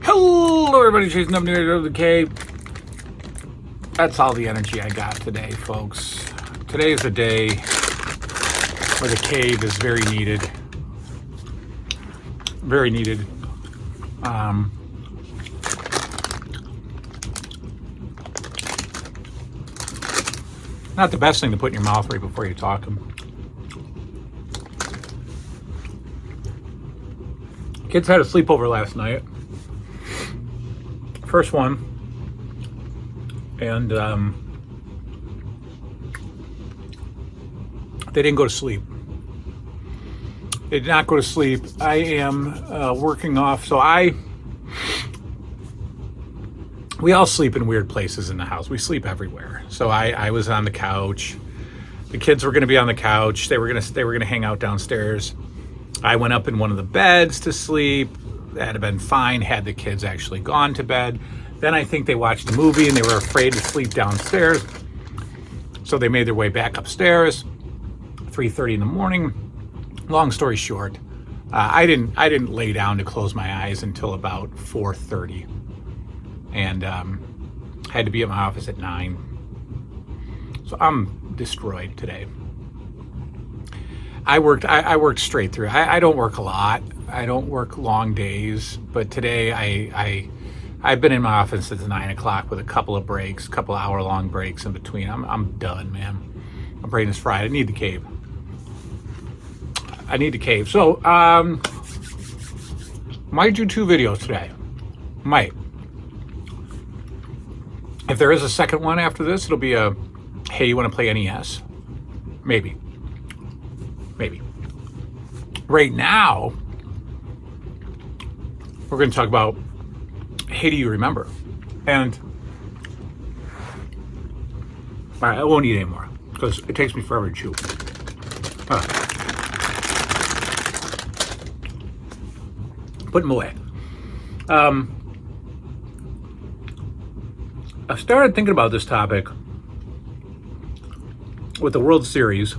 Hello, everybody. Chasing up near the cave. That's all the energy I got today, folks. Today is a day where the cave is very needed. Very needed. Not the best thing to put in your mouth right before you talk them. Kids had a sleepover last night. First one. And they didn't go to sleep. They did not go to sleep. I am working off. We all sleep in weird places in the house. We sleep everywhere. So I was on the couch. The kids were going to be on the couch. They were going to hang out downstairs. I went up in one of the beds to sleep. That had been fine had the kids actually gone to bed. Then I think they watched a movie and they were afraid to sleep downstairs. So they made their way back upstairs. 3:30 in the morning. Long story short, I didn't lay down to close my eyes until about 4:30, and had to be at my office at 9. So I'm destroyed today. I worked straight through. I don't work a lot. I don't work long days, but today I've been in my office since 9 o'clock with a couple of breaks, couple hour-long breaks in between. I'm done, man. My brain is fried. I need the cave. So, might do 2 videos today. Might. If there is a second one after this, it'll be a, hey, you want to play NES? Maybe. Right now, we're going to talk about, hey, do you remember? And all right, I won't eat anymore because it takes me forever to chew. Put them away. I started thinking about this topic with the World Series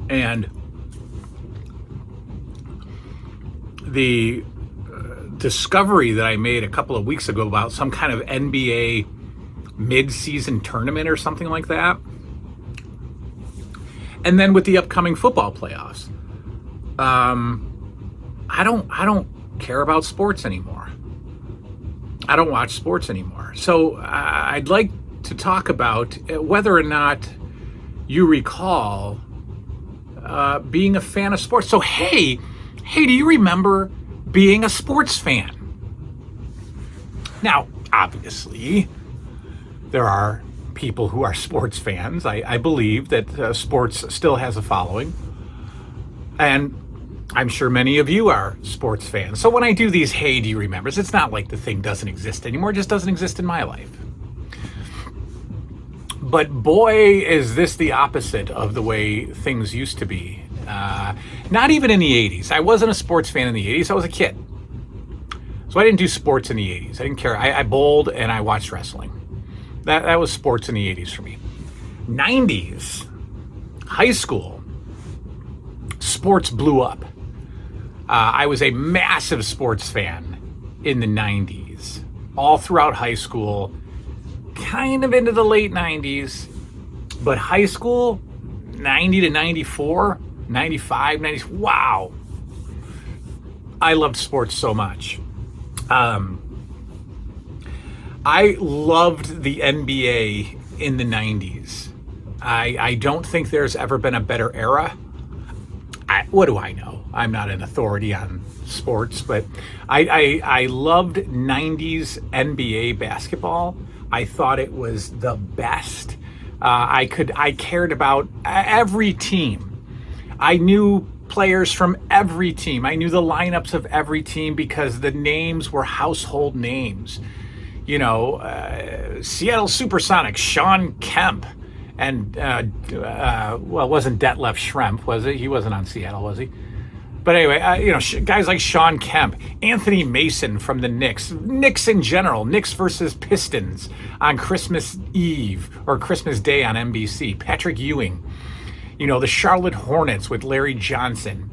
and the discovery that I made a couple of weeks ago about some kind of NBA mid-season tournament or something like that. And then with the upcoming football playoffs. I don't care about sports anymore. I don't watch sports anymore. So I'd like to talk about whether or not you recall being a fan of sports. So hey, do you remember being a sports fan? Now, obviously, there are people who are sports fans. I believe that sports still has a following. And I'm sure many of you are sports fans. So when I do these hey, do you remembers, it's not like the thing doesn't exist anymore. It just doesn't exist in my life. But boy, is this the opposite of the way things used to be. Not even in the 80s. I wasn't a sports fan in the 80s. I was a kid. So I didn't do sports in the 80s. I didn't care. I bowled and I watched wrestling. That was sports in the 80s for me. 90s, high school, sports blew up. I was a massive sports fan in the 90s, all throughout high school, kind of into the late 90s, but high school, 90 to 94, 95, 90, wow. I loved sports so much. I loved the NBA in the 90s. I don't think there's ever been a better era. What do I know? I'm not an authority on sports, but I loved 90s NBA basketball. I thought it was the best. I cared about every team. I knew players from every team. I knew the lineups of every team because the names were household names. You know, Seattle Supersonics, Sean Kemp, and well, it wasn't Detlef Schrempf, was it? He wasn't on Seattle, was he? But anyway, you know, guys like Sean Kemp, Anthony Mason from the Knicks, Knicks in general, Knicks versus Pistons on Christmas Eve or Christmas Day on NBC, Patrick Ewing, you know, the Charlotte Hornets with Larry Johnson.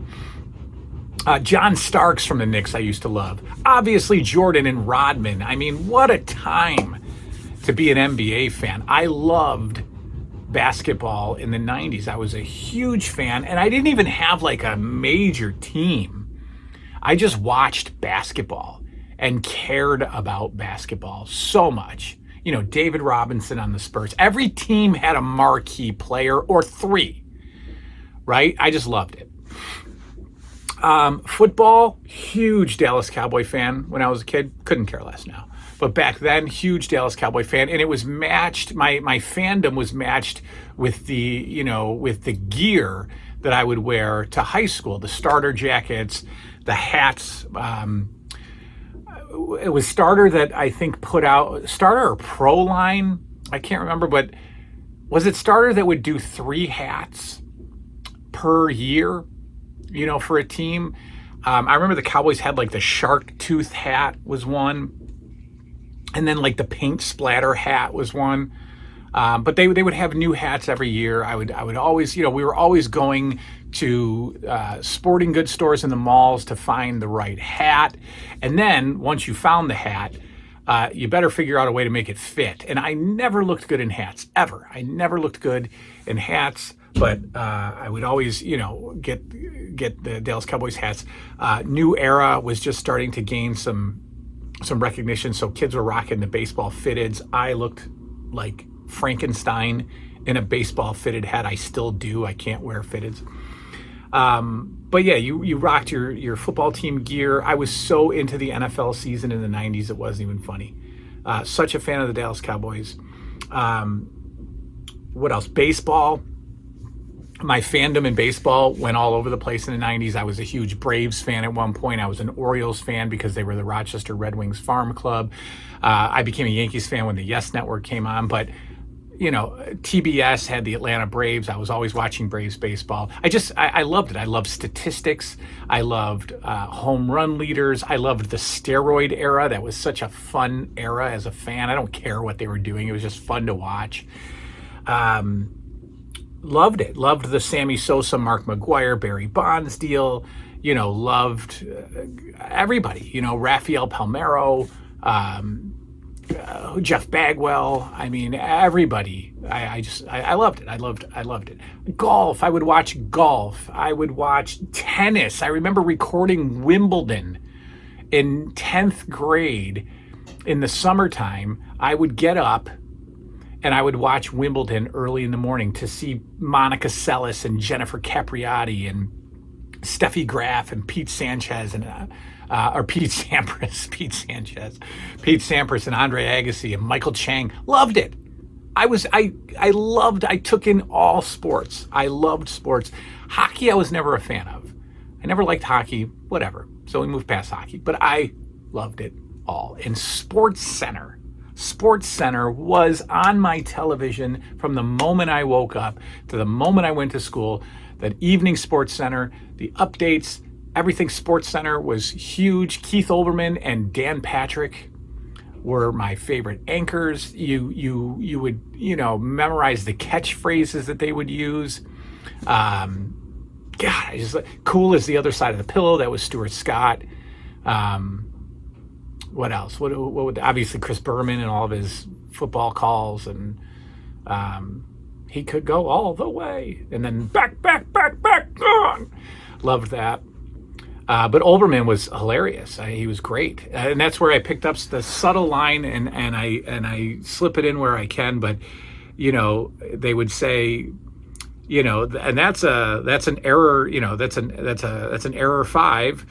John Starks from the Knicks I used to love. Obviously Jordan and Rodman. I mean, what a time to be an NBA fan. I loved basketball in the 90s. I was a huge fan, and I didn't even have like a major team. I just watched basketball and cared about basketball so much. You know, David Robinson on the Spurs. Every team had a marquee player or three, right? I just loved it. Football, huge Dallas Cowboy fan when I was a kid. Couldn't care less now. But back then, huge Dallas Cowboy fan. And it was matched, my fandom was matched with with the gear that I would wear to high school. The starter jackets, the hats. It was Starter that I think put out, Starter or Pro line, I can't remember, but was it Starter that would do 3 hats per year? For a team. I remember the Cowboys had like the shark tooth hat was one. And then like the paint splatter hat was one. But they would have new hats every year. I would always, we were always going to sporting goods stores in the malls to find the right hat. And then once you found the hat, you better figure out a way to make it fit. And I never looked good in hats, ever. I never looked good in hats. But I would always, get the Dallas Cowboys hats. New Era was just starting to gain some recognition, so kids were rocking the baseball fitteds. I looked like Frankenstein in a baseball fitted hat. I still do. I can't wear fitteds. But yeah, you rocked your football team gear. I was so into the NFL season in the 90s, it wasn't even funny. Such a fan of the Dallas Cowboys. What else? Baseball. My fandom in baseball went all over the place in the 90s. I was a huge Braves fan at one point. I was an Orioles fan because they were the Rochester Red Wings farm club. I became a Yankees fan when the Yes Network came on. But, TBS had the Atlanta Braves. I was always watching Braves baseball. I loved it. I loved statistics. I loved home run leaders. I loved the steroid era. That was such a fun era as a fan. I don't care what they were doing. It was just fun to watch. Loved it. Loved the Sammy Sosa, Mark McGuire, Barry Bonds deal. Loved everybody. Rafael Palmeiro, Jeff Bagwell. I mean, everybody. I loved it. I loved it. Golf. I would watch golf. I would watch tennis. I remember recording Wimbledon in 10th grade in the summertime. I would get up and I would watch Wimbledon early in the morning to see Monica Seles and Jennifer Capriati and Steffi Graf and Pete Sanchez and Pete Sampras and Andre Agassi and Michael Chang. Loved it. I took in all sports. I loved sports. Hockey I was never a fan of. I never liked hockey, whatever. So we moved past hockey, but I loved it all. And SportsCenter was on my television from the moment I woke up to the moment I went to school. That evening SportsCenter, the updates, everything SportsCenter was huge. Keith Olbermann and Dan Patrick were my favorite anchors. You would memorize the catchphrases that they would use. Cool as the other side of the pillow. That was Stuart Scott. What else? What would obviously Chris Berman and all of his football calls, and he could go all the way and then back on. Loved that. But Olbermann was hilarious. He was great, and that's where I picked up the subtle line, and I slip it in where I can. But they would say, and that's an error. That's an error 5.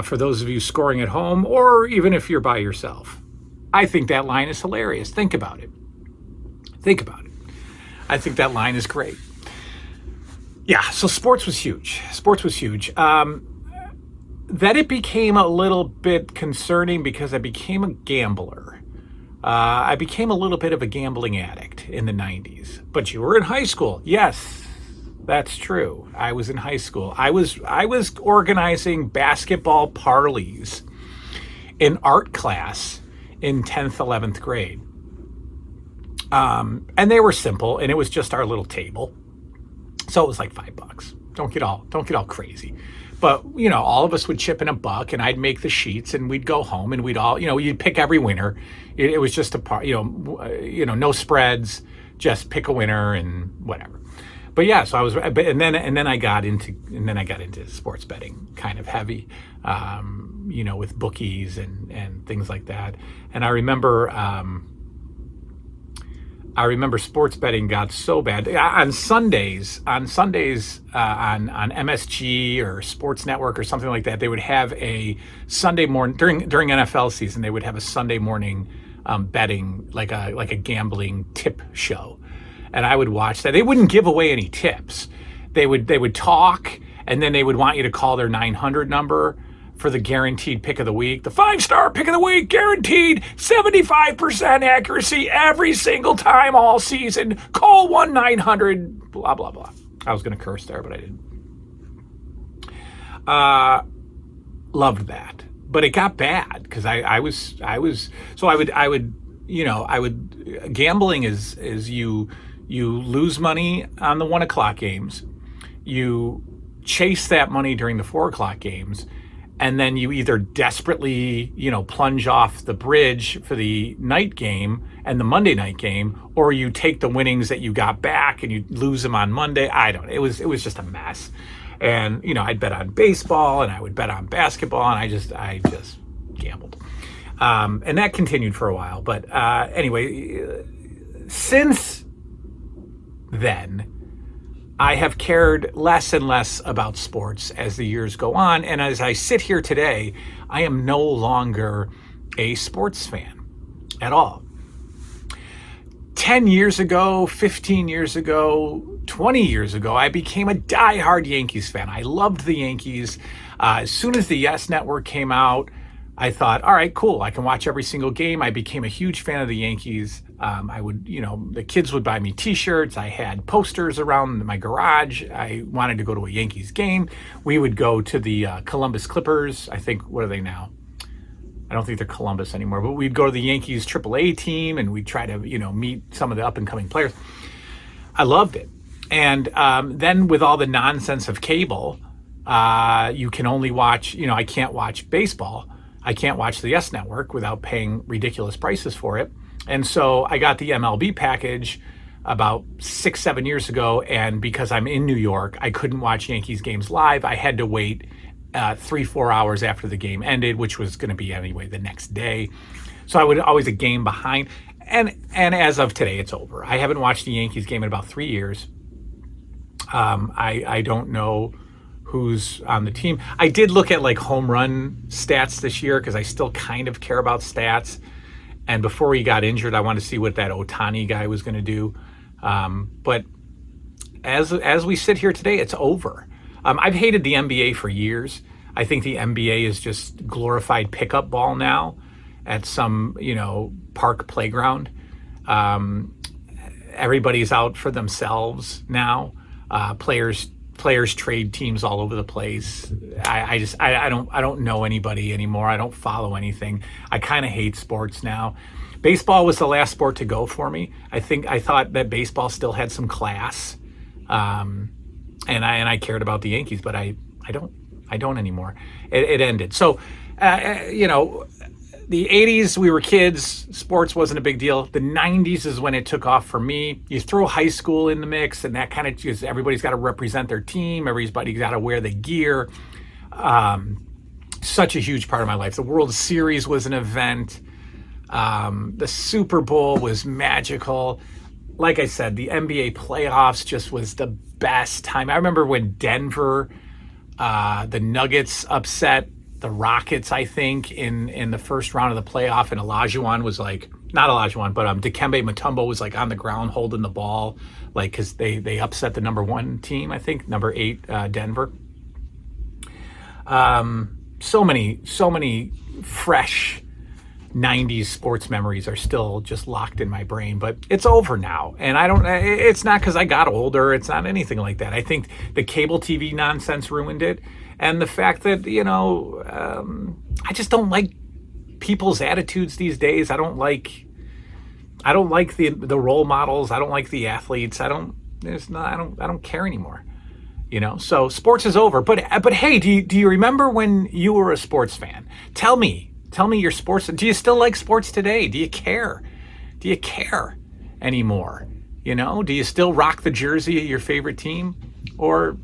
For those of you scoring at home, or even if you're by yourself. I think that line is hilarious. Think about it. I think that line is great. Yeah, so sports was huge. Then it became a little bit concerning because I became a gambler. I became a little bit of a gambling addict in the 90s. But you were in high school. Yes. That's true. I was in high school. I was organizing basketball parleys in art class in 10th, 11th grade. And they were simple, and it was just our little table. So it was like $5. Don't get all crazy. But, all of us would chip in a buck, and I'd make the sheets, and we'd go home, and we'd all, you'd pick every winner. It was just a part, no spreads, just pick a winner and whatever. But yeah, so I was, and then I got into sports betting kind of heavy, with bookies and things like that. And I remember sports betting got so bad on Sundays on MSG or Sports Network or something like that. They would have a Sunday morning during NFL season. They would have a Sunday morning betting, like a gambling tip show, and I would watch that. They wouldn't give away any tips. They would talk, and then they would want you to call their 900 number for the guaranteed pick of the week. The 5-star pick of the week, guaranteed 75% accuracy every single time all season. Call 1-900, blah, blah, blah. I was going to curse there, but I didn't. Loved that. But it got bad because I would gambling is you lose money on the 1 o'clock games. You chase that money during the 4 o'clock games. And then you either desperately, plunge off the bridge for the night game and the Monday night game, or you take the winnings that you got back and you lose them on Monday. It was just a mess. And, I'd bet on baseball and I would bet on basketball, and I just gambled. And that continued for a while. But anyway, since then, I have cared less and less about sports as the years go on. And as I sit here today, I am no longer a sports fan at all. 10 years ago, 15 years ago, 20 years ago, I became a diehard Yankees fan. I loved the Yankees. As soon as the Yes Network came out, I thought, all right, cool. I can watch every single game. I became a huge fan of the Yankees. I would, the kids would buy me T-shirts. I had posters around my garage. I wanted to go to a Yankees game. We would go to the Columbus Clippers. I think, what are they now? I don't think they're Columbus anymore, but we'd go to the Yankees AAA team, and we'd try to, meet some of the up-and-coming players. I loved it. And then with all the nonsense of cable, you can only watch, I can't watch baseball. I can't watch the Yes Network without paying ridiculous prices for it. And so I got the MLB package about 6-7 years ago. And because I'm in New York, I couldn't watch Yankees games live. I had to wait 3-4 hours after the game ended, which was going to be anyway the next day. So I was always a game behind. And as of today, it's over. I haven't watched a Yankees game in about 3 years. I don't know who's on the team. I did look at home run stats this year because I still kind of care about stats. And before he got injured, I wanted to see what that Ohtani guy was going to do. But as we sit here today, it's over. I've hated the NBA for years. I think the NBA is just glorified pickup ball now at some, park playground. Everybody's out for themselves now. Players trade teams all over the place. I don't know anybody anymore. I don't follow anything. I kind of hate sports now. Baseball was the last sport to go for me. I thought that baseball still had some class, and I cared about the Yankees, but I don't anymore. It ended. So, the 80s, we were kids. Sports wasn't a big deal. The 90s is when it took off for me. You throw high school in the mix, and that kind of just, everybody's got to represent their team. Everybody's got to wear the gear. Such a huge part of my life. The World Series was an event. The Super Bowl was magical. Like I said, the NBA playoffs just was the best time. I remember when Denver, the Nuggets upset the Rockets, I think, in the first round of the playoff, and Dikembe Mutombo was on the ground holding the ball, because they upset the number 1 team, I think, number 8, Denver. So many fresh 90s sports memories are still just locked in my brain, but it's over now. And it's not because I got older. It's not anything like that. I think the cable TV nonsense ruined it. And the fact that, I just don't like people's attitudes these days. I don't like the role models. I don't like the athletes. I don't care anymore. So sports is over. But hey, do you remember when you were a sports fan? Tell me your sports. Do you still like sports today? Do you care? Do you care anymore? Do you still rock the jersey of your favorite team, or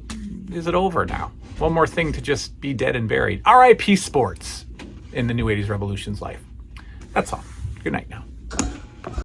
is it over now? One more thing to just be dead and buried. R.I.P. sports in the new 80s revolution's life. That's all. Good night now.